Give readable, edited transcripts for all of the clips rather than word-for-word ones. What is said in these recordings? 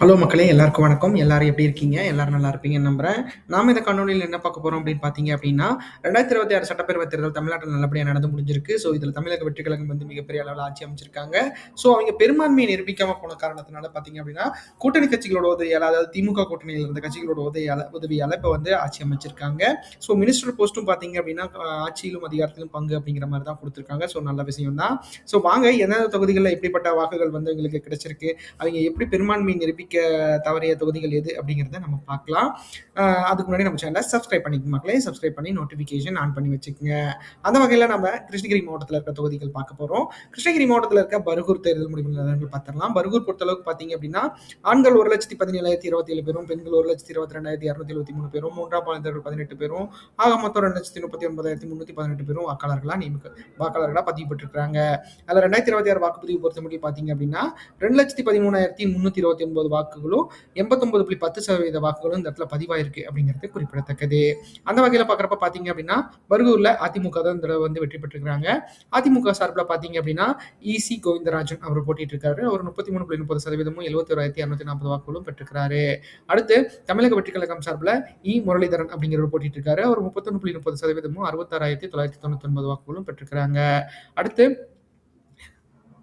Hello மக்களே! எல்லாருக்கும் வணக்கம். எல்லாரும் எப்படி இருக்கீங்க? எல்லாரும் நல்லா இருப்பீங்கன்னு நம்புறேன். நாம இந்த காணொளியில என்ன பார்க்க போறோம் அப்படின்னு பார்த்தீங்க அப்படின்னா, 2026 சட்டப்பேரவைத் தேர்தல் தமிழ்நாட்டில நல்லபடியா நடந்து முடிஞ்சிருக்கு. ஸோ, இதில தமிழக வெற்றிக் கழகம் வந்து மிகப்பெரிய அளவுல ஆட்சி அமைச்சிருக்காங்க. ஸோ, அவங்க பெரும்பான்மையை நிரூபிக்காம போன காரணத்தினால பார்த்தீங்க அப்படின்னா, கூட்டணி கட்சிகளோட உதவியால, அதாவது திமுக கூட்டணியில இருந்த கட்சிகளோட உதவியால இப்ப வந்து ஆட்சி அமைச்சிருக்காங்க. ஸோ, மினிஸ்டர் போஸ்ட்டும் பார்த்தீங்க அப்படின்னா, ஆட்சியிலும் அதிகாரத்திலும் பங்கு அப்படிங்கிற மாரி தான் குடுத்துருக்காங்க. ஸோ, நல்ல விஷயம் தான். ஸோ, வாங்க எந்தெந்த தொகுதிகள்ல எப்படிப்பட்ட வாக்குகள் வந்து எங்களுக்கு கிடைச்சிருக்கு, அவங்க எப்படி பெரும்பான்மை நிரூபிக்க தவறிய தொகுதிகள் எது அப்படிங்கிறத நம்ம பார்க்கலாம். அதுக்கு முன்னாடி நம்ம சேனலை சப்ஸ்கிரைப் பண்ணிக்கோங்க மக்களே. சப்ஸ்கிரைப் பண்ணி நோட்டிஃபிகேஷன் ஆன் பண்ணி வச்சுக்கோங்க. அந்த வகையில் நம்ம கிருஷ்ணகிரி மாவட்டத்தில் இருக்க தொகுதிகள் பார்க்க போகிறோம். கிருஷ்ணகிரி மாவட்டத்தில் இருக்க பர்கூர் தேர்தல் முடிவு நிலவரங்கள் பார்த்துடலாம். பர்கூர் பொறுத்தளவுக்கு பார்த்தீங்க அப்படின்னா, ஆண்கள் 1,17,027 பேரும், பெண்கள் 1,22,273 பேரும், மூன்றாம் பாலினத்தவர்கள் 18 பேரும், ஆக மொத்தம் 2,39,318 பேரும் வாக்காளர்களாக பதிவு பெற்றிருக்காங்க. அதில் 2026 வாக்குப்பதிவு பொறுத்தமட்டில் பார்த்தீங்க அப்படின்னா, 2,13,329 வாக்குகளும் 89.10% வாக்குகளும் இந்த இடத்துல பதிவாயிருக்கு அப்படிங்கிறது குறிப்பிடத்தக்கது. அந்த வகையில் பார்க்குறப்ப பார்த்தீங்க அப்படின்னா, பர்கூரில் அதிமுக தான் இந்த தடவை வந்து வெற்றி பெற்றிருக்காங்க. அதிமுக சார்பில் பார்த்தீங்க அப்படின்னா, இசி கோவிந்தராஜன் அவர் போட்டிட்டு இருக்காரு. அவர் 33.30%, 71,240 வாக்குகளும் பெற்றிருக்கிறாரு. அடுத்து தமிழக வெற்றிக் கழகம் சார்பில் முரளிதரன் அப்படிங்கிறவர் போட்டிட்டு இருக்காரு. அவர் 31.30%, 66,999 வாக்குகளும் பெற்றிருக்கிறாங்க. அடுத்து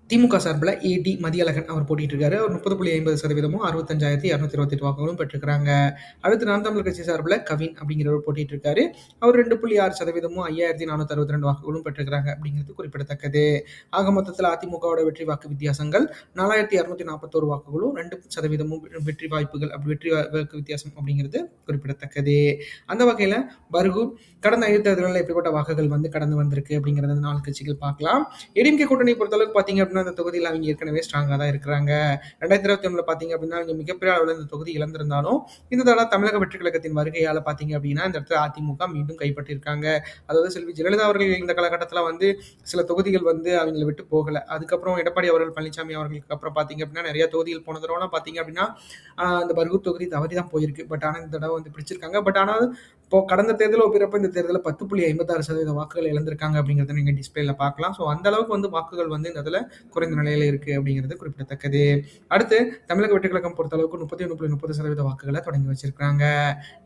திமுக சார்பில் ஏடி மதியழகன் அவர் போட்டிட்டு இருக்காரு. அவர் 30.50%, 65,228 வாக்குகளும் பெற்றிருக்கிறாங்க. அடுத்து நாம் தமிழர் கட்சி சார்பில் கவின் அப்படிங்கிறவர் போட்டிட்டு இருக்காரு. அவர் 2.6%, 5,462 வாக்குகளும் பெற்றிருக்கிறாங்க அப்படிங்கிறது குறிப்பிடத்தக்கது. ஆக மொத்தத்தில் அதிமுகவோட வெற்றி வாக்கு வித்தியாசங்கள் 4,241 வாக்குகளும் 2% வெற்றி வாக்கு வித்தியாசம் அப்படிங்கிறது குறிப்பிடத்தக்கது. அந்த வகையில் பர்கூர் கடந்த தேர்தல்களில் எப்படிப்பட்ட வாக்குகள் வந்து கடந்து வந்திருக்கு அப்படிங்கிறத 4 கட்சிகள் பார்க்கலாம். ஏடிஎம்கே கூட்டணி பொறுத்தளவுக்கு பார்த்தீங்க அப்படின்னா, அந்த தொகுதியில் அவங்க ஏற்கனவே ஸ்ட்ராங்காக தான் இருக்கிறாங்க. 2021 பார்த்தீங்க அப்படின்னா, அவங்க மிகப்பெரிய அளவில் இந்த தொகுதி இழந்திருந்தாலும், இந்த தடவை தமிழக வெற்றிக் கழகத்தின் வருகையால் பார்த்தீங்க அப்படின்னா, இந்த இடத்துல அதிமுக மீண்டும் கைப்பற்றியிருக்காங்க. அதாவது செல்வி ஜெயலலிதா அவர்கள் இந்த காலகட்டத்தில் வந்து சில தொகுதிகள் வந்து அவங்களை விட்டு போகலை. அதுக்கப்புறம் எடப்பாடி அவர்கள், பழனிசாமி அவர்களுக்கு அப்புறம் பார்த்தீங்க அப்படின்னா, நிறைய தொகுதிகள் போன தடவைலாம் பார்த்தீங்க அப்படின்னா, அந்த பர்கூர் தொகுதி தவறி தான் போயிருக்கு. பட் ஆனால் இந்த தடவை வந்து பிடிச்சிருக்காங்க. பட் ஆனால் இப்போ கடந்த தேர்தலை ஒப்பிடுறப்ப இந்த தேர்தலில் 10.56% வாக்குகள் இழந்திருக்காங்க அப்படிங்கிறத நீங்கள் டிஸ்பிளேல பார்க்கலாம். ஸோ அந்த அளவுக்கு வந்து வாக்குகள் வந்து இந்த இதில் குறைந்த நிலையில் இருக்குது அப்படிங்கிறது குறிப்பிடத்தக்கது. அடுத்து தமிழக வெற்றிக் கழகம் பொறுத்தளவுக்கு 31.30% வாக்குகளை தொடங்கி வச்சிருக்காங்க.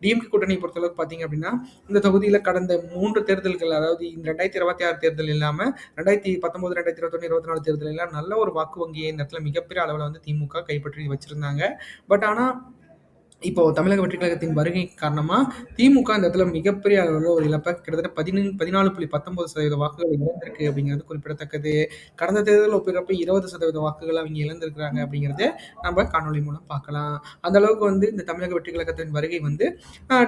டிஎம்கே கூட்டணி பொறுத்தளவுக்கு பார்த்தீங்க அப்படின்னா, இந்த தொகுதியில் கடந்த 3 தேர்தல்கள், அதாவது இந்த 2026 தேர்தல் இல்லாமல் 2019, 2021, 24 தேர்தல் எல்லாம் நல்ல ஒரு வாக்கு வங்கியை இந்த இடத்துல மிகப்பெரிய அளவில் வந்து திமுக கைப்பற்றி வச்சிருந்தாங்க. பட் ஆனால் இப்போ தமிழக வெற்றிக் கழகத்தின் வருகை காரணமா திமுக இந்த இடத்துல மிகப்பெரிய அளவில் ஒரு இழப்பை கிட்டத்தட்ட 14.19% வாக்குகள் இழந்திருக்கு அப்படிங்கிறது குறிப்பிடத்தக்கது. கடந்த தேர்தலில் ஒப்பிடுறப்ப 20% வாக்குகள் அவங்க இழந்திருக்கிறாங்க அப்படிங்கிறது நம்ம காணொலி மூலம் பார்க்கலாம். அந்த அளவுக்கு வந்து இந்த தமிழக வெற்றிக் கழகத்தின் வருகை வந்து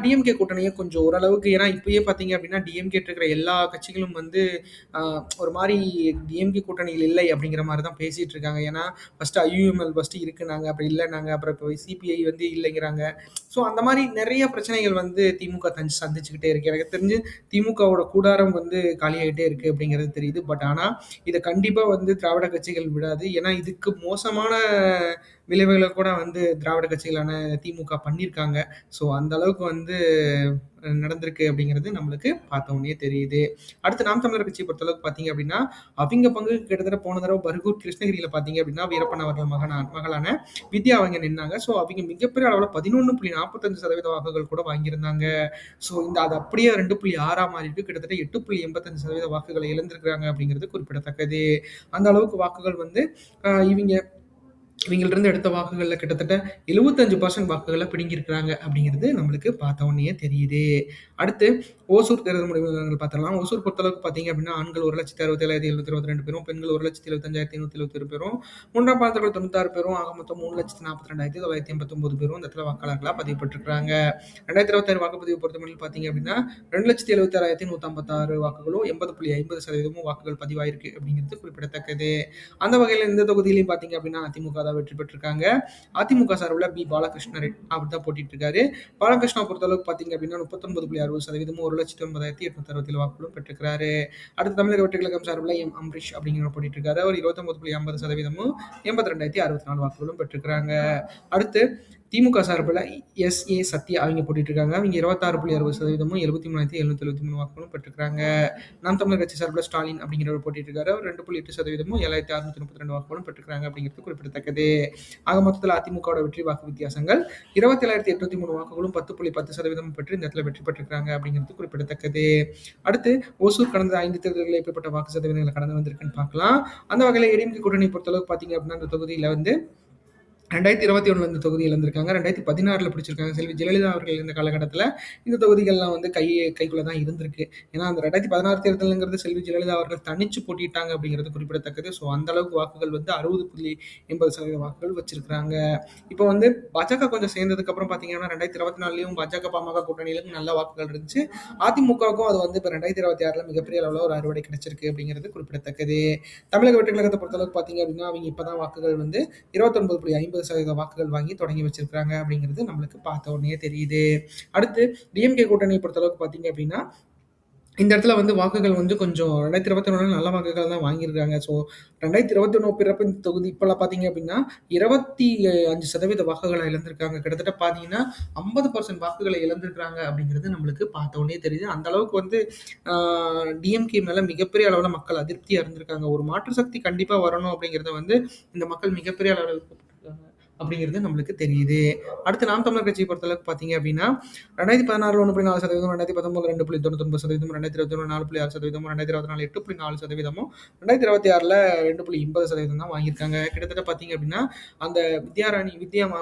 டிஎம்கே கூட்டணியை கொஞ்சம் ஓரளவுக்கு, ஏன்னா இப்பயே பார்த்தீங்க அப்படின்னா டிஎம்கே இருக்கிற எல்லா கட்சிகளும் வந்து ஒரு மாதிரி டிஎம்கே கூட்டணியில் இல்லை அப்படிங்கிற மாதிரி தான் பேசிட்டு இருக்காங்க. ஏன்னா ஃபர்ஸ்ட் ஐயூஎம்எல் ஃபர்ஸ்ட் இருக்குனாங்க, அப்புறம் இல்லைனாங்க, அப்புறம் இப்போ சிபிஐ வந்து இல்லைங்கிறாங்க. ஸோ அந்த மாதிரி நிறைய பிரச்சனைகள் வந்து திமுக சந்திச்சுக்கிட்டே இருக்கு. எனக்கு தெரிஞ்சு திமுகவோட கூடாரம் வந்து காலியாகிட்டே இருக்கு அப்படிங்கிறது தெரியுது. பட் ஆனால் இதை கண்டிப்பாக வந்து திராவிட கட்சிகள் விடாது. ஏன்னா இதுக்கு மோசமான விளைவுகளை கூட வந்து திராவிட கட்சிகளான திமுக பண்ணியிருக்காங்க. ஸோ அந்த அளவுக்கு வந்து நடந்திருக்கு அப்படிங்கிறது நம்மளுக்கு பார்த்த உடனே தெரியுது. அடுத்து நாம் தமிழர் கட்சியை பொறுத்தளவுக்கு பார்த்தீங்க அப்படின்னா, அவங்க பங்கு கிட்டத்தட்ட போன தடவை பர்கூர் கிருஷ்ணகிரியில் பார்த்தீங்க அப்படின்னா, வீரப்பன் அவர்கள் மகளான வித்யா அவங்க நின்னாங்க. ஸோ அவங்க மிகப்பெரிய அளவில் 11.45% வாக்குகள் கூட வாங்கியிருந்தாங்க. ஸோ அது அப்படியே 2.6 மாறி இருக்கு. கிட்டத்தட்ட 8.85% வாக்குகளை இழந்திருக்கிறாங்க அப்படிங்கிறது குறிப்பிடத்தக்கது. அந்த அளவுக்கு வாக்குகள் வந்து இவங்கள்ட்ட எடுத்த வாக்குகளில் கிட்டத்தட்ட 75% வாக்குகளை பிடுங்கியிருக்கிறாங்க அப்படிங்கிறது நம்மளுக்கு பார்த்த உடனே தெரியுது. அடுத்து ஓசூர் தேர்தல் முடிவுகள் பார்த்தலாம். ஓசூர் பொறுத்தளவுக்கு பார்த்தீங்க அப்படின்னா, ஆண்கள் 1,67,722 பேரும், பெண்கள் 1,75,171 பேரும், மூன்றாம் பாலினத்தவர்கள் 96 பேரும், ஆக மொத்தம் 3,42,989 பேரும் இந்த இடத்துல வாக்காளர்களாக பதிவு பெற்றிருக்கிறாங்க. 2026 வாக்குப்பதிவு பொறுத்தமட்டில் பார்த்தீங்க அப்படின்னா, 2,76,156 வாக்குகளும் 80.50% வாக்குகள் பதிவாயிருக்கு அப்படிங்கிறது குறிப்பிடத்தக்கது. அந்த வகையில் இந்த தொகுதியிலையும் பார்த்தீங்க அப்படின்னா அதிமுக தான் வெற்றி பெற்றிருக்காங்க. அதிமுக சார்பில் பி பாலகிருஷ்ணன் அவர் தான் போட்டிட்டு இருக்காரு. பாலகிருஷ்ணா பொறுத்தளவுக்கு பார்த்தீங்க அப்படின்னா 39.60%, 1,09,867 வாக்குகளும் பெற்றிருக்கிறாரு. அடுத்து தமிழக வெற்றிக் கழகம் சார்பில் எம் அம்பரீஷ் அப்படிங்கிற போட்டிட்டு இருக்காரு. அவர் 29.50%, 82,064 வாக்குகளும் பெற்றிருக்கிறாங்க. அடுத்து திமுக சார்பில் சத்யா அவங்க போட்டிட்டு இருக்காங்க. அவங்க 26.60%, 73,773 வாக்குகளும் பெற்றிருக்காங்க. நாம் தமிழர் கட்சி சார்பில் ஸ்டாலின் அப்படிங்கிறவர் போட்டிட்டு இருக்காரு. அவர் 2.8%, 7,632 வாக்குகளும் பெற்றிருக்காங்க அப்படிங்கிறது குறிப்பிடத்தக்கது. ஆக மொத்தத்தில் அதிமுகவோட வெற்றி வாக்கு வித்தியாசங்கள் 27,803 வாக்குகளும் 10.10% பெற்று இந்த இடத்துல வெற்றி பெற்றிருக்காங்க அப்படிங்கிறது குறிப்பிடத்தக்கது. அடுத்து ஓசூர் கடந்த 5 தேர்தல்களில் எப்படிப்பட்ட வாக்கு சதவீதங்களை கடந்து வந்திருக்குன்னு பார்க்கலாம். அந்த வகையில் ஏடிஎம்கே கூட்டணி பொறுத்தளவுக்கு பார்த்தீங்க அப்படின்னா அந்த தொகுதியில் வந்து 2021 இந்த தொகுதி இழந்திருக்காங்க. 2016 பிடிச்சிருக்காங்க. செல்வி ஜெயலலிதா அவர்கள் இந்த காலகட்டத்தில் இந்த தொகுதிகள்லாம் வந்து கைக்குள்ள தான் இருந்திருக்கு. ஏன்னா அந்த 2016 தேர்தலுங்கிறது செல்வி ஜெயலலிதா அவர்கள் தனிச்சு போட்டிட்டாங்க அப்படிங்கிறது குறிப்பிடத்தக்கது. ஸோ அந்த அளவுக்கு வாக்குகள் வந்து 60.80% வாக்குகள் வச்சிருக்காங்க. இப்போ வந்து பாஜக கொஞ்சம் சேர்ந்ததுக்கு அப்புறம் பார்த்தீங்கன்னா 2024 பாஜக பாமக கூட்டணியிலும் நல்ல வாக்குகள் இருந்துச்சு. அதிமுகவுக்கும் அது வந்து இப்போ 2026 மிகப்பெரிய அளவில் ஒரு அறுவடை கிடைச்சிருக்கு அப்படிங்கிறது குறிப்பிடத்தக்கது. தமிழக வெற்றி கழகத்தை பொறுத்தளவுக்கு பார்த்தீங்க அப்படின்னா அவங்க இப்போதான் வாக்குகள் வந்து 29.50% வாக்குகள் வாங்கி தொடங்கி வச்சிருக்காங்க அப்படிங்கிறது நம்மளுக்கு பார்த்த உடனே தெரியுது. அடுத்து டிஎம்கே கூட்டணியை பொறுத்தளவுக்கு பார்த்தீங்க அப்படின்னா இந்த இடத்துல வந்து வாக்குகள் வந்து கொஞ்சம் 2021 நல்ல வாக்குகள் தான் வாங்கியிருக்காங்க. ஸோ 2021 பிறப்பு இந்த தொகுதி இப்போல்லாம் பார்த்தீங்க அப்படின்னா 25% வாக்குகளை இழந்திருக்காங்க. கிட்டத்தட்ட பார்த்தீங்கன்னா 50% வாக்குகளை இழந்திருக்காங்க அப்படிங்கிறது நம்மளுக்கு பார்த்த உடனே தெரியுது. அந்த அளவுக்கு வந்து டிஎம்கே மேல மிகப்பெரிய அளவில் மக்கள் அதிருப்தியாக இருந்திருக்காங்க. ஒரு மாற்று சக்தி கண்டிப்பாக வரணும் அப்படிங்கிறத வந்து இந்த மக்கள் மிகப்பெரிய அளவில் அப்படிங்கிறது நம்மளுக்கு தெரியுது. அடுத்து நாம் தமிழர் கட்சியை பொறுத்தளவுக்கு பார்த்தீங்க அப்படின்னா 2016 1.4%, 2019 2.99%, 2021 4.6%, 2024 8.4%, 2026 2.80% தான் வாங்கியிருக்காங்க. கிட்டத்தட்ட பார்த்தீங்க அப்படின்னா அந்த வித்யா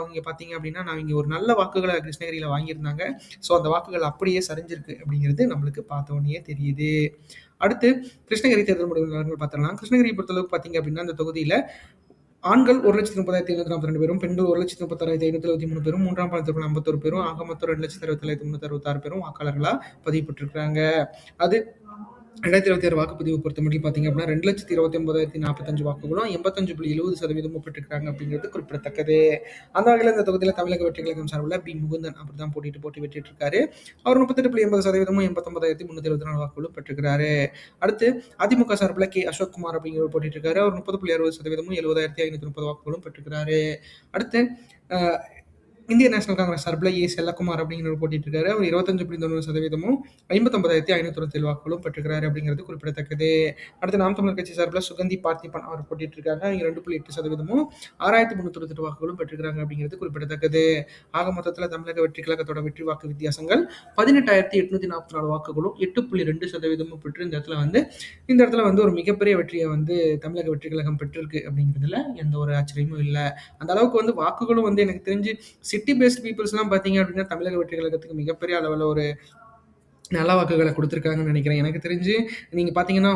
அவங்க பார்த்தீங்க அப்படின்னா நான் இங்கே ஒரு நல்ல வாக்குகளை கிருஷ்ணகிரியில் வாங்கியிருந்தாங்க. ஸோ அந்த வாக்குகள் அப்படியே சரிஞ்சிருக்கு அப்படிங்கிறது நம்மளுக்கு பார்த்த உடனே தெரியுது. அடுத்து கிருஷ்ணகிரி தேர்தல் முடிவுகள் பார்த்துடலாம். கிருஷ்ணகிரியை பொறுத்தளவுக்கு பார்த்தீங்க அப்படின்னா அந்த தொகுதியில் ஆண்கள் 1,30,742 பேரும், பெண்கள் 1,36,573 பேரும், மூன்றாம் பாலினத்திற்கு 51 பேரும், ஆக மொத்தம் 2,67,366 பேரும் வாக்காளர்களா பதிவு பெற்றிருக்காங்க. அது 2026 வாக்குப்பதிவு பொறுத்தமட்டில் பார்த்தீங்க அப்படின்னா 2,29,045 வாக்குகளும் 85.70% பெற்றிருக்காங்க அப்படிங்கிறது குறிப்பிடத்தக்கது. அந்த வகையில் இந்த தொகுதியில் தமிழக வெற்றி கழகம் சார்பில் பி முகுந்தன் அப்படிதான் போட்டி வெற்றிட்டு இருக்காரு. அவர் 38.80%, 89,324 வாக்குகளும் பெற்றிருக்கிறாரு. அடுத்து அதிமுக சார்பில் கே அசோக்குமார் அப்படிங்கிற போட்டிட்டு இருக்காரு. அவர் 30.60%, 70,530 வாக்குகளும் பெற்றிருக்கிறாரு. அடுத்து இந்திய நேஷனல் காங்கிரஸ் சார்பில் செல்லக்குமார் அப்படிங்கிறவர் போட்டிட்டு இருக்காரு. அவர் 25.90%, 59,597 வாக்குகளும் பெற்றிருக்கிறாரு அப்படிங்கிறது குறிப்பிடத்தக்கது. அடுத்து நாம் தமிழர் கட்சி சார்பில் சுகந்தி பார்த்திபன் அவர் போட்டிட்டு இருக்காங்க. அவங்க 2.8%, 6,328 வாக்குகளும் பெற்றிருக்கிறாங்க அப்படிங்கிறது குறிப்பிடத்தக்கது. ஆக மொத்தத்தில் தமிழக வெற்றி கழகத்தோட வெற்றி வாக்கு வித்தியாசங்கள் 18,844 வாக்குகளும் 8.2% பெற்று இந்த இடத்துல வந்து ஒரு மிகப்பெரிய வெற்றியை வந்து தமிழக வெற்றி கழகம் பெற்றிருக்கு அப்படிங்கிறதுல எந்த ஒரு ஆச்சரியமும் இல்லை. அந்த அளவுக்கு வந்து வாக்குகளும் வந்து எனக்கு தெரிஞ்சு சிட்டி பேஸ்ட் பீப்புள்ஸ்லாம் பார்த்தீங்க அப்படின்னா தமிழக வெற்றி கழகத்துக்கு மிகப்பெரிய அளவில் ஒரு நல்ல வாக்குகளை கொடுத்துருக்காங்கன்னு நினைக்கிறேன். எனக்கு தெரிஞ்சு நீங்கள் பார்த்தீங்கன்னா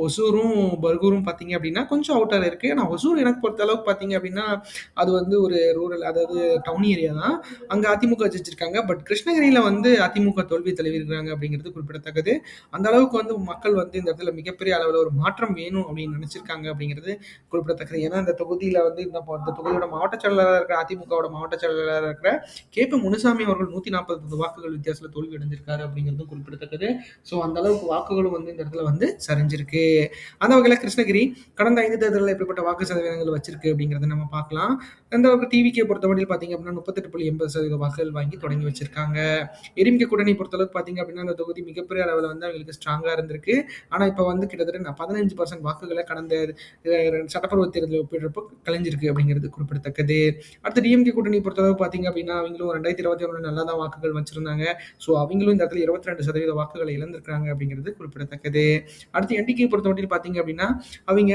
ஒசூரும் பர்கூரும் பார்த்தீங்க அப்படின்னா கொஞ்சம் அவுட்டர் இருக்குது. ஆனால் ஒசூர் எனக்கு பொறுத்த அளவுக்கு பார்த்தீங்க அப்படின்னா அது வந்து ஒரு ரூரல், அதாவது டவுன் ஏரியா தான். அங்கே அதிமுக ஜெயிச்சிருக்காங்க. பட் கிருஷ்ணகிரியில் வந்து அதிமுக தோல்வி தழுவிருக்கிறாங்க அப்படிங்கிறது குறிப்பிடத்தக்கது. அந்த அளவுக்கு வந்து மக்கள் வந்து இந்த இடத்துல மிகப்பெரிய அளவில் ஒரு மாற்றம் வேணும் அப்படின்னு நினச்சிருக்காங்க அப்படிங்கிறது குறிப்பிடத்தக்கது. ஏன்னா இந்த தொகுதியில் வந்து இந்த தொகுதியோட மாவட்ட செயலாளராக இருக்கிற அதிமுகவோட மாவட்ட செயலாளராக இருக்கிற கே.பி. முனுசாமி அவர்கள் 149 வாக்குகள் வித்தியாசத்தில் தோல்வி அடைஞ்சிருக்காரு அப்படிங்கிறதும் குறிப்பிடத்தக்கது. ஸோ அந்த அளவுக்கு வாக்குகளும் வந்து இந்த இடத்துல வந்து சரிஞ்சிருக்கு. அந்த வகையில் கிருஷ்ணகிரி கடந்த 5 தேர்தலில் எப்படிப்பட்ட வாக்கு சதவீதங்கள் வச்சிருக்கு அப்படிங்கிறத நம்ம பார்க்கலாம். அந்த அளவுக்கு டிவிக்கே பொறுத்தவரையில் பார்த்தீங்க அப்படின்னா 38.80% வாக்குகள் வாங்கி தொடங்கி வச்சிருக்காங்க. எடிஎம்கே கூட்டணி பொறுத்தளவுக்கு பார்த்தீங்க அப்படின்னா அந்த தொகுதி மிகப்பெரிய அளவில் வந்து அவங்களுக்கு ஸ்ட்ராங்காக இருந்திருக்கு. ஆனால் இப்போ வந்து கிட்டத்தட்ட 15% வாக்குகளை கடந்த சட்டப்பருவ தேர்தலில் ஒப்பிடுறப்போ கலைஞ்சிருக்கு அப்படிங்கிறது குறிப்பிடத்தக்கது. அடுத்து டிஎம்கே கூட்டணி பொறுத்தளவு பார்த்தீங்க அப்படின்னா அவங்களும் 2021 நல்லா தான் வாக்குகள் வச்சிருந்தாங்க. ஸோ அவங்களும் இந்த இடத்துல 22% வாக்குகளை இழந்திருக்காங்க அப்படிங்கிறது குறிப்பிடத்தக்கது. அடுத்து என்டிகே பொறுத்தவரையில் பார்த்தீங்க அப்படின்னா அவங்க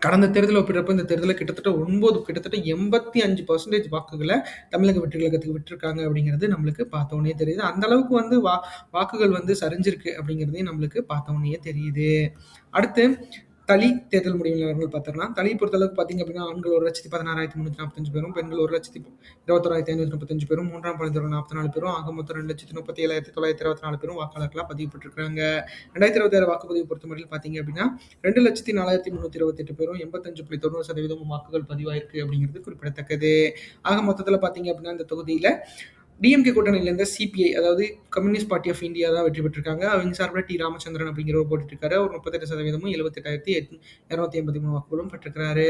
கடந்த தேர்தலை ஒப்பிடுறப்ப இந்த தேர்தலில் கிட்டத்தட்ட 85% வாக்குகளை தமிழக வெற்றி கழகத்துக்கு விட்டுருக்காங்க அப்படிங்கிறது நம்மளுக்கு பார்த்தோன்னே தெரியுது. அந்த அளவுக்கு வந்து வாக்குகள் வந்து சரிஞ்சிருக்கு அப்படிங்கிறதையும் நம்மளுக்கு பார்த்தோன்னே தெரியுது. அடுத்து தளி தேர்தல் முடிவு நிலவரங்கள் பார்த்துக்கலாம். தளி பொறுத்தளவுக்கு பார்த்தீங்க அப்படின்னா ஆண்கள் 1,16,345 பேரும், பெண்கள் 1,21,535 பேரும், மூன்றாம் பாலினத்தவர் 44 பேரும், ஆக மொத்தம் 2,37,924 பேரும் வாக்காளர்களாக பதிவு பெற்றிருக்காங்க. 2026 வாக்குப்பதிவு பொறுத்தமட்டில் பார்த்தீங்க அப்படின்னா 2,04,328 பேரும், 85.90% வாக்குகள் பதிவாயிருக்கு அப்படிங்கிறது குறிப்பிடத்தக்கது. ஆக மொத்தத்தில் பார்த்தீங்க அப்படின்னா இந்த தொகுதியில் டிஎம்கே கூட்டணியிலேருந்து சிபிஐ, அதாவது கம்யூனிஸ்ட் பார்ட்டி ஆஃப் இந்தியா தான் வெற்றி பெற்றிருக்காங்க. அவங்க சார்பில் டி. ராமச்சந்திரன் அப்படிங்கிறவர் போட்டிட்டு இருக்காரு. அவர் 38% 78,283 வாக்குகளும் பெற்றிருக்கிறாரு.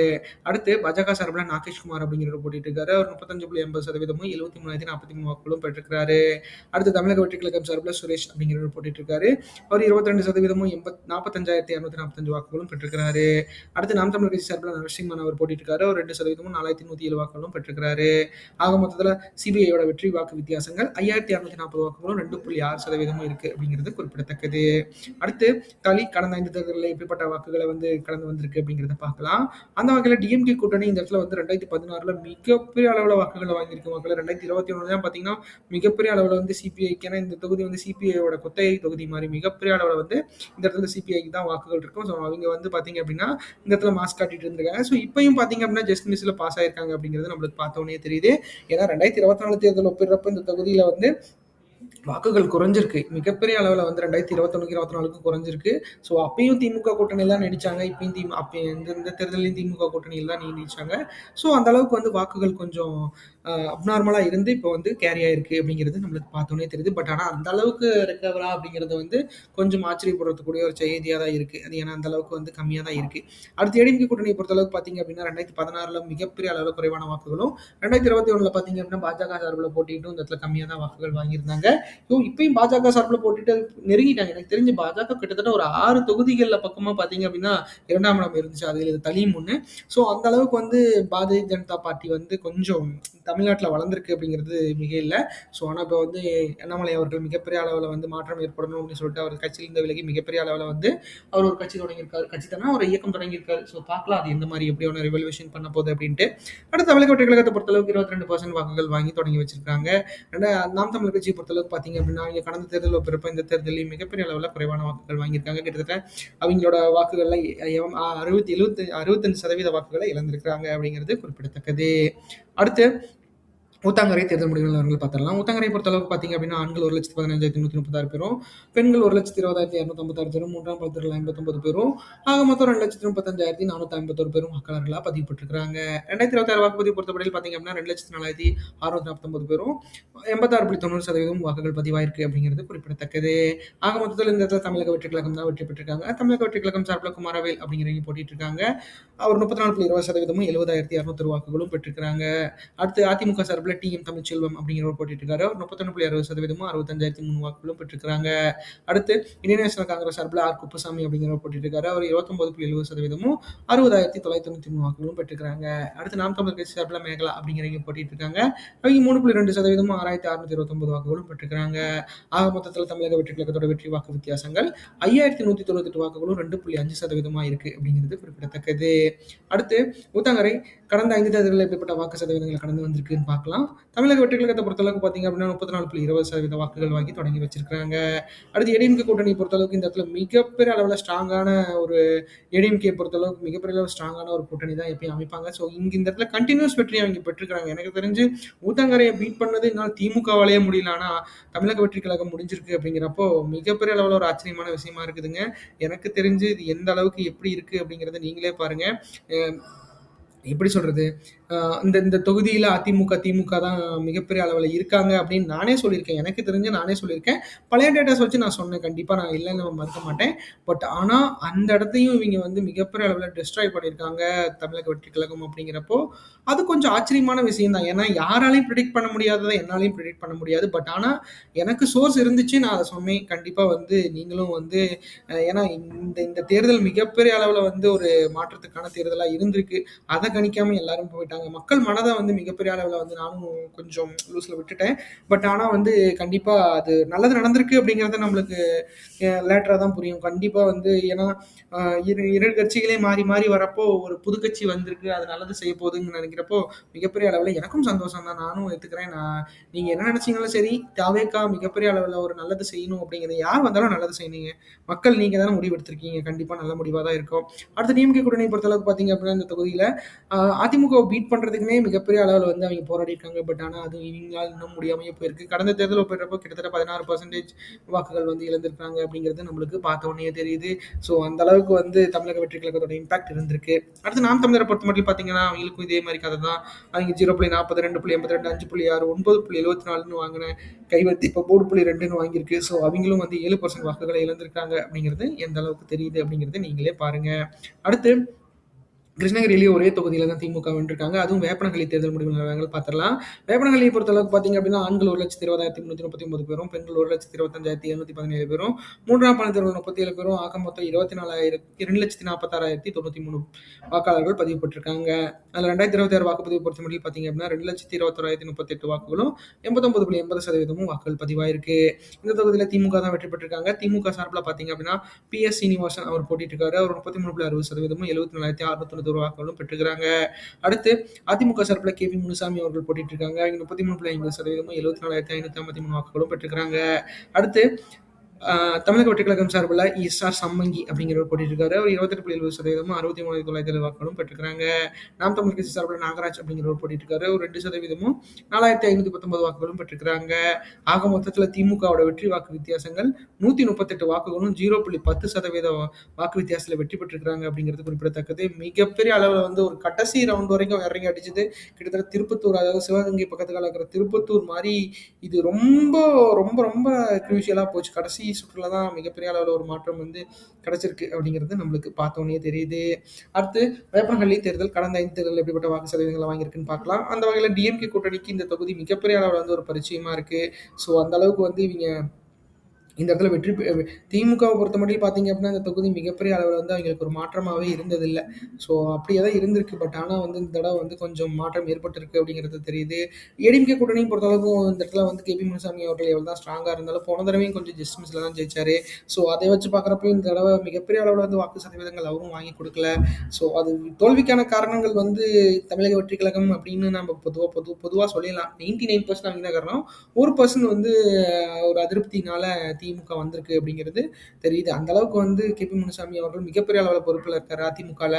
அடுத்து பாஜக சார்பில் நாகேஷ்குமார் அப்படிங்கிறவர் போட்டிட்டு இருக்காரு. அவர் 35.80% 73,043 வாக்குகளும் பெற்றிருக்கிறாரு. அடுத்து தமிழக வெற்றி கழகம் சார்பில் சுரேஷ் அப்படிங்கிறவர் போட்டிட்டு இருக்காரு. அவர் 22% 45,245 வாக்குகளும் பெற்றிருக்கிறாரு. அடுத்து நாம் தமிழர் கட்சி சார்பில் நரசிம்மன் அவர் போட்டிட்டு இருக்காரு. அவர் 2% 4,107 வாக்குகளும் பெற்றிருக்கிறாரு. ஆக மொத்தத்தில் சிபிஐயோட வெற்றி வாக்கு வித்தியாசங்கள் 5,640 வாக்குகளும் 2.6% இருக்கு அப்படிங்கிறது குறிப்பிடத்தக்கது. அடுத்து கடந்த 5 தேர்தலில் எப்படிப்பட்ட வாக்குகளை வந்து கடந்து வந்திருக்கு அப்படிங்கிறத பார்க்கலாம். அந்த வகையில் டிஎம்கே கூட்டணி இந்த இடத்துல வந்து 2016 மிகப்பெரிய அளவில் வாக்குகளை வாங்கியிருக்கு. வாக்குகள் 2021 தான் பார்த்தீங்கன்னா மிகப்பெரிய அளவில் வந்து சிபிஐக்கு, ஏன்னா இந்த தொகுதி வந்து சிபிஐயோட கொத்தகை தொகுதி மாதிரி மிகப்பெரிய அளவில் வந்து இந்த இடத்துல சிபிஐக்கு தான் வாக்குகள் இருக்கும். ஸோ அவங்க வந்து பார்த்தீங்க அப்படின்னா இந்த இடத்துல மாஸ்க் காட்டிட்டு இருந்திருக்காங்க. ஸோ இப்பயும் பார்த்தீங்க அப்படின்னா ஜஸ்ட் மிஸ்ல பாஸ் ஆயிருக்காங்க அப்படிங்கிறது நம்மளுக்கு பார்த்தோன்னே தெரியுது. ஏன்னா 2024 தேர்தல் ஒப்பிடுறப்ப இந்த தொகுதியில வந்து வாக்குகள் குறைஞ்சிருக்கு. மிகப்பெரிய அளவில் வந்து 2021 24க்கு குறைஞ்சிருக்கு. ஸோ அப்பயும் திமுக கூட்டணியில் தான் நீடிச்சாங்க. இப்பயும் அப்போ இந்த தேர்தலையும் திமுக கூட்டணியில் தான் நீடிச்சாங்க. ஸோ அந்த அளவுக்கு வந்து வாக்குகள் கொஞ்சம் அப்நார்மலாக இருந்து இப்போ வந்து கேரி ஆயிருக்கு அப்படிங்கிறது நம்மளுக்கு பார்த்தோன்னே தெரியுது. பட் ஆனால் அந்த அளவுக்கு ரெக்கவரா அப்படிங்கிறது வந்து கொஞ்சம் ஆச்சரியப்படுறதுக்கூடிய ஒரு செய்தியாக தான் இருக்குது. அது ஏன்னா அந்த அளவுக்கு வந்து கம்மியாக தான் இருக்குது. அடுத்து ஏடிஎம்கே கூட்டணியை பொறுத்தளவுக்கு பார்த்தீங்க அப்படின்னா 2016 மிகப்பெரிய அளவில் குறைவான வாக்குகளும், 2021 பார்த்தீங்க அப்படின்னா பாஜக சார்பில் போட்டிட்டும் இந்த இடத்துல கம்மியாக தான் வாக்குகள் வாங்கியிருந்தாங்க. ஸோ இப்பயும் பாஜக சார்பில் போட்டுட்டு நெருங்கிட்டாங்க. எனக்கு தெரிஞ்சு பாஜக கிட்டத்தட்ட ஒரு 6 தொகுதிகளில் பக்கமாக பார்த்தீங்க அப்படின்னா 2ஆம் இடம் இருந்துச்சு. அதில் இது தலியும் ஒன்று. ஸோ அந்த அளவுக்கு வந்து பாரதிய ஜனதா பார்ட்டி வந்து கொஞ்சம் தமிழ்நாட்டில் வளர்ந்துருக்கு அப்படிங்கிறது மிக இல்லை. ஸோ ஆனால் இப்போ வந்து அண்ணாமலை அவர்கள் மிகப்பெரிய அளவில் வந்து மாற்றம் ஏற்படணும் அப்படின்னு சொல்லிட்டு அவர் கட்சியிலிருந்து விலகி மிகப்பெரிய அளவில் வந்து அவர் ஒரு கட்சி தொடங்கியிருக்காரு. கட்சி தானே ஒரு இயக்கம் தொடங்கியிருக்காரு. ஸோ பார்க்கலாம் அது எந்த மாதிரி எப்படி ஒன்று ரிவல்யூஷன் பண்ண போகுது அப்படின்ட்டு. அடுத்து தமிழக வெற்றி கழகத்தை பொறுத்தளவுக்கு 22% வாக்குகள் வாங்கி தொடங்கி வச்சிருக்காங்க. நாம் தமிழர் கட்சியை பொறுத்தளவுக்கு பார்த்தீங்க அப்படின்னா இங்கே கடந்த தேர்தல் ஒப்பிறப்ப இந்த தேர்தலில் மிகப்பெரிய அளவில் குறைவான வாக்குகள் வாங்கியிருக்காங்க. கிட்டத்தட்ட அவங்களோட வாக்குகள்ல 65% வாக்குகளை இழந்திருக்கிறாங்க அப்படிங்கிறது குறிப்பிடத்தக்கது. அடுத்து ஊத்தங்கரை தேர்தல் முடிவு நிலவரங்கள் பார்த்துடலாம். ஊத்தங்கரை பொறுத்தளவுக்கு பார்த்தீங்க அப்படின்னா ஆண்கள் 1,15,336 பேரும், பெண்கள் 1,20,256 பேரும், மூன்றாம் பாலினத்தில் 59 பேரும், ஆக மொத்தம் 2,35,451 பேரும் வாக்காளர்களாக பதிவு பெற்றிருக்கிறாங்க. 2026 வாக்குப்பதிவு பொறுத்தவரையில் பார்த்தீங்க அப்படின்னா 2,04,649 பேரும், 86.90% வாக்குகள் பதிவாயிருக்கு அப்படிங்கிறது குறிப்பிடத்தக்கது. ஆக மொத்தத்தில் இந்த இடத்துல தமிழக வெற்றி கழகம் தான் வெற்றி பெற்றிருக்காங்க. தமிழக வெற்றி கழகம் சார்பில் குமாரவேல் அப்படிங்கிறவங்க போட்டிட்டு இருக்காங்க. அவர் 34.20% 70,601 வாக்குகளும் பெற்றிருக்கிறாங்க. அடுத்து அதிமுக சார்பில் டிஎம் தமிழ்ச்செல்வம் அப்படிங்கிறவர் போட்டிட்டு இருக்காரு. 31.60% 65,003 வாக்குகளும் பெற்றிருக்கிறாங்க. அடுத்து இந்தியன் நேஷனல் காங்கிரஸ் சார்பில் ஆர் குப்புசாமி அப்படிங்கிறவர் போட்டிட்டு இருக்காரு. அவர் 29.70% 60,993 வாக்குகளும் பெற்றிருக்கிறாங்க. அடுத்து நாம் தமிழர் கட்சி சார்பில் மேகலா அப்படிங்கிறவங்க போட்டிட்டு இருக்காங்க. அவங்க 3.2% 6,629 வாக்குகளும் பெற்றிருக்கிறாங்க. ஆக மொத்தத்தில் தமிழக வெற்றி கழகத்தோட வெற்றி வாக்கு வித்தியாசங்கள் 5,198 வாக்குகளும் 2.5% இருக்கு அப்படிங்கிறது குறிப்பிடத்தக்கது. அடுத்து ஊத்தங்கரை கடந்த 5 தேர்தலில் எப்படிப்பட்ட வாக்கு சதவீதங்களை கடந்து வந்திருக்குன்னு பார்க்கலாம். தமிழக வெற்றி கழகத்தை பொறுத்தளவுக்கு பார்த்தீங்க அப்படின்னா 34.20% வாக்குகள் வாங்கி தொடங்கி வச்சிருக்காங்க. அடுத்து ஏடிஎம்கே கூட்டணியை பொறுத்தளவுக்கு இந்த இடத்துல மிகப்பெரிய அளவில் ஸ்ட்ராங்கான ஒரு ஏடிஎம்கே பொறுத்தளவுக்கு மிகப்பெரிய அளவு ஸ்ட்ராங்கான ஒரு கூட்டணி தான் எப்பயும் அமைப்பாங்க. ஸோ இங்கே இந்த இடத்துல கண்டினியூஸ் வெற்றி அவங்க பெற்றிருக்காங்க. எனக்கு தெரிஞ்சு ஊத்தங்கரையை பீட் பண்ணது என்னால் திமுகவாலேயே முடியல, ஆனால் தமிழக வெற்றி கழகம் முடிஞ்சிருக்கு அப்படிங்கிறப்போ மிகப்பெரிய அளவில் ஒரு ஆச்சரியமான விஷயமா இருக்குதுங்க. எனக்கு தெரிஞ்சு இது எந்த அளவுக்கு எப்படி இருக்கு அப்படிங்கிறத நீங்களே பாருங்க. எப்படி சொல்றது, இந்த இந்த தொகுதியில் அதிமுக திமுக தான் மிகப்பெரிய அளவில் இருக்காங்க அப்படின்னு நானே சொல்லியிருக்கேன். எனக்கு தெரிஞ்சு நானே சொல்லியிருக்கேன். பழைய டேட்டாஸ் வச்சு நான் சொன்னேன். கண்டிப்பாக நான் இல்லைன்னு மறுக்க மாட்டேன். பட் ஆனால் அந்த இடத்தையும் இவங்க வந்து மிகப்பெரிய அளவில் டிஸ்ட்ராய் பண்ணியிருக்காங்க தமிழக வெற்றி கழகம் அப்படிங்கிறப்போ அது கொஞ்சம் ஆச்சரியமான விஷயம் தான். ஏன்னா யாராலையும் ப்ரிடிக்ட் பண்ண முடியாததை என்னாலையும் ப்ரிடிக்ட் பண்ண முடியாது. பட் ஆனால் எனக்கு சோர்ஸ் இருந்துச்சு, நான் அதை சொன்னேன். கண்டிப்பாக வந்து நீங்களும் வந்து ஏன்னா இந்த இந்த தேர்தல் மிகப்பெரிய அளவில் வந்து ஒரு மாற்றத்துக்கான தேர்தலாக இருந்திருக்கு. அதை கணிக்காமல் எல்லாரும் போயிட்டாங்க. மக்கள் மனதை வந்து மிகப்பெரிய அளவில் வந்து நானும் கொஞ்சம் லூஸில் விட்டுட்டேன். பட் ஆனால் வந்து கண்டிப்பாக அது நல்லது நடந்திருக்கு அப்படிங்கிறது நம்மளுக்கு லேட்டராக தான் புரியும். கண்டிப்பாக வந்து ஏன்னா இரு கட்சிகளே மாறி மாறி வரப்போ ஒரு புது கட்சி வந்திருக்கு, அது நல்லது செய்ய போகுதுன்னு நினைக்கிறப்போ மிகப்பெரிய அளவில் எனக்கும் சந்தோஷம் தான். நானும் எடுத்துக்கிறேன். நீங்கள் என்ன நினச்சிங்களும் சரி, தாவேக்கா மிகப்பெரிய அளவில் ஒரு நல்லது செய்யணும் அப்படிங்கிறது யார் வந்தாலும் நல்லது செய்யணுங்க. மக்கள் நீங்கள் தானே முடிவெடுத்திருக்கீங்க. கண்டிப்பாக நல்ல முடிவாக தான் இருக்கும். அடுத்த டிஎம்கே கூட்டணி பொறுத்தளவுக்கு பார்த்தீங்க அப்படின்னா இந்த தொகுதியில் அதிமுகவை பீட் மீட் பண்ணுறதுக்குனே மிகப்பெரிய அளவில் வந்து அவங்க போராடி இருக்காங்க. பட் ஆனால் அது இவங்களால் இன்னும் முடியாமையே போயிருக்கு. கடந்த தேர்தல் ஒப்பிடுறப்போ கிட்டத்தட்ட 16% வாக்குகள் வந்து இழந்திருக்காங்க அப்படிங்கிறது நம்மளுக்கு பார்த்த உடனே தெரியுது. ஸோ அந்த அளவுக்கு வந்து தமிழக வெற்றி கழகத்தோட இம்பாக்ட் இருந்திருக்கு. அடுத்து நாம் தமிழரை பொறுத்த மட்டும் பார்த்தீங்கன்னா அவங்களுக்கும் இதே மாதிரி கதை தான். அவங்க 0.40, 2.82, 5.6, 9.74ன்னு வாங்கின கைவத்தி இப்போ 3.2ன்னு வாங்கியிருக்கு. ஸோ அவங்களும் வந்து 7% வாக்குகளை இழந்திருக்காங்க அப்படிங்கிறது எந்த அளவுக்கு தெரியுது அப்படிங்கிறது நீங்களே பாருங்க. அடுத்து கிருஷ்ணகிரியிலேயே ஒரே தொகுதியில தான் திமுக வென்றிருக்காங்க. அதுவும் வேப்பனஹள்ளி தேர்தல் முடிவு நிலவரங்கள் பார்த்துடலாம். வேப்பனஹள்ளியை பொறுத்தளவுக்கு பார்த்தீங்க அப்படின்னா, ஆண்கள் 1,20,339 பேரும், பெண்கள் 1,25,717 பேரும், 3ஆம் பாலினத்தவர்கள் 37 பேரும், ஆக மொத்தம் 2,46,93 வாக்காளர்கள் பதிவு பெற்றிருக்காங்க. அதில் 2026 வாக்குப்பதிவு பொறுத்தமட்டில் பார்த்தீங்க அப்படின்னா 2,21,038 வாக்குகளும் 89.80% வாக்குகள் பதிவாயிருக்கு. இந்த தொகுதியில் திமுக தான் வெற்றி பெற்றிருக்காங்க. திமுக சார்பில் பார்த்தீங்க அப்படின்னா PS சீனிவாசன் அவர் போட்டிட்டு இருக்காரு. அவர் 33.60%, 74,691 வாக்குகளும் பெற்றுக்கிறாங்க. அடுத்து அதிமுக சார்பில் KV முனுசாமி அவர்கள் போட்டிட்டு இருக்காங்க. அவங்க 33.50%, 74,553 வாக்குகளும் பெற்றுக்கிறாங்க. அடுத்து தமிழக வெற்றி கழகம் சார்பில் SR சம்மங்கி அப்படிங்கிறவர் போட்டிருக்காரு. அவர் 28.70%, 63,907 வாக்குகளும் பெற்றுக்கிறாங்க. நாம் தமிழ் கட்சி சார்பில் நாகராஜ் அப்படிங்கிறவர் போட்டிருக்காரு. ஒரு 2%, 4,519 வாக்குகளும் பெற்றுக்கிறாங்க. ஆக மொத்தத்தில் திமுகவோட வெற்றி வாக்கு வித்தியாசங்கள் 138 வாக்குகளும் 0.10% வாக்கு வித்தியாசத்தில் வெற்றி பெற்றிருக்கிறாங்க அப்படிங்கிறது குறிப்பிடத்தக்கது. மிகப்பெரிய அளவில் வந்து ஒரு கடைசி ரவுண்ட் வரைக்கும் இறங்கி அடிச்சது கிட்டத்தட்ட திருப்பத்தூர், அதாவது சிவகங்கை பக்கத்துல இருக்கிற திருப்பத்தூர் மாதிரி இது ரொம்ப ரொம்ப ரொம்ப க்ரூஷியலாக போச்சு. கடைசி சுற்றுல தான் மிகப்பெரிய அளவில் ஒரு மாற்றம் வந்து கிடைச்சிருக்கு அப்படிங்கிறது நம்மளுக்கு பார்த்தோன்னே தெரியுது. அடுத்து வேப்பனஹள்ளி தேர்தல் கடந்த 5 தேர்தல் எப்படிப்பட்ட வாக்கு சதவீதங்களை வாங்கியிருக்குன்னு பார்க்கலாம். அந்த வகையில் டிஎம்கே கூட்டணிக்கு இந்த தொகுதி மிகப்பெரிய அளவில் வந்து ஒரு பரிச்சயமா இருக்கு. ஸோ அந்த அளவுக்கு வந்து இவங்க இந்த இடத்துல திமுகவை பொறுத்த மட்டும் பார்த்தீங்க அப்படின்னா இந்த தொகுதி மிகப்பெரிய அளவில் வந்து அவங்களுக்கு ஒரு மாற்றமாகவே இருந்ததில்லை. ஸோ அப்படியே தான் இருந்திருக்கு. பட் ஆனால் வந்து இந்த தடவை வந்து கொஞ்சம் மாற்றம் ஏற்பட்டிருக்கு அப்படிங்கிறது தெரியுது. ஏடிஎம்கே கூட்டணியை பொறுத்தளவுக்கும் இந்த இடத்துல வந்து KP முனுசாமி அவர்கள் எவ்வளோ தான் ஸ்ட்ராங்காக இருந்தாலும் போன தடவையும் கொஞ்சம் ஜஸ்டிஸில் தான் ஜெயிச்சாரு. ஸோ அதை வச்சு பார்க்குறப்போ இந்த தடவை மிகப்பெரிய அளவில் வந்து வாக்கு சதவீதங்கள் அவரும் வாங்கி கொடுக்கல. ஸோ அது தோல்விக்கான காரணங்கள் வந்து தமிழக வெற்றி கழகம் அப்படின்னு நம்ம பொதுவாக சொல்லிடலாம். 99% அவங்க தான் காரணம். 1% வந்து ஒரு அதிருப்தினால திமுக வந்திருக்கு அப்படிங்கிறது தெரியுது. அந்த அளவுக்கு வந்து KP முனுசாமி அவர்கள் மிகப்பெரிய அளவில் பொறுப்பில் இருக்காரு அதிமுகவில்.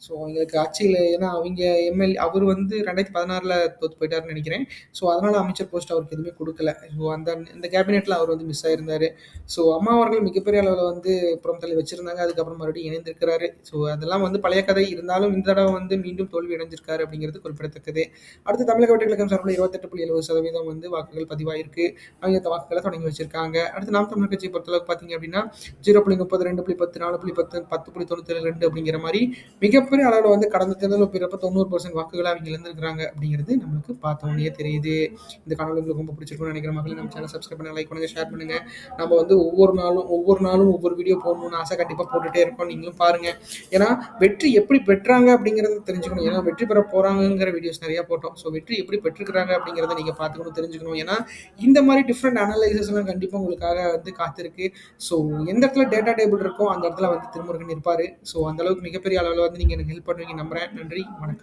ஸோ எங்களுக்கு ஆட்சியில் ஏன்னா அவங்க எம்எல்ஏ அவர் வந்து 2016 தோற்று போயிட்டாருன்னு நினைக்கிறேன். ஸோ அதனால அமைச்சர் போஸ்ட் அவருக்கு எதுவுமே கொடுக்கல. ஸோ அந்த கேபினெட்டில் அவர் வந்து மிஸ் ஆயிருந்தாரு. ஸோ அம்மா அவர்கள் மிகப்பெரிய அளவில் வந்து புறம் தள்ளி வச்சிருந்தாங்க. அதுக்கப்புறம் மறுபடியும் இணைந்திருக்கிறாரு. ஸோ அதெல்லாம் வந்து பழைய கதை. இருந்தாலும் இந்த தடவை வந்து மீண்டும் தோல்வி அடைஞ்சிருக்காரு அப்படிங்கிறது குறிப்பிடத்தக்கது. அடுத்து தமிழக வெற்றி கழகம் சார்பில் 28.70% வந்து வாக்குகள் பதிவாயிருக்கு. அவங்க வாக்குகளை தொடங்கி வச்சிருக்காங்க. அடுத்து நாம் தமிழர் கட்சியை பொறுத்தளவுக்கு பார்த்தீங்க அப்படின்னா 0.30, 2.10, 4.10, 10.92 அப்படிங்கிற மாதிரி மிகப்பெரிய அளவில் வந்து கடந்த தேர்தல் ஒப்பிடுறப்ப 90% வாக்குகளை அவங்க இழந்திருக்கிறாங்க அப்படிங்கிறது நம்மளுக்கு பார்த்தோன்னே தெரியுது. இந்த காணொலி உங்களுக்கு ரொம்ப பிடிச்சிருக்கும்னு நினைக்கிற மக்கள் நம்ம சேனல் சப்ஸ்கிரைப் பண்ணி லைக் பண்ணுங்க, ஷேர் பண்ணுங்க. நம்ம வந்து ஒவ்வொரு நாளும் ஒவ்வொரு வீடியோ போடணும்னு ஆசை கண்டிப்பாக போட்டுட்டே இருக்கோம். நீங்களும் பாருங்க. ஏன்னா வெற்றி எப்படி பெற்றாங்க அப்படிங்கிறத தெரிஞ்சுக்கணும். ஏன்னா வெற்றி பெற போறாங்கிற வீடியோஸ் நிறைய போட்டோம். ஸோ வெற்றி எப்படி பெற்றிருக்கிறாங்க அப்படிங்கிறத நீங்க பார்த்துக்கணும், தெரிஞ்சுக்கணும். ஏன்னா இந்த மாதிரி டிஃப்ரெண்ட் அனலைசஸ் எல்லாம் கண்டிப்பாக உங்களுக்காக வந்து காத்திருக்கு. ஸோ எந்த இடத்துல டேட்டா டேபிள் இருக்கோ அந்த இடத்துல வந்து திருமுருகன் இருப்பாரு. ஸோ அந்த அளவுக்கு மிகப்பெரிய அளவில் வந்து நீங்க எனக்கு ஹெல்ப் பண்ணுவீங்க நம்புறேன். நன்றி, வணக்கம்.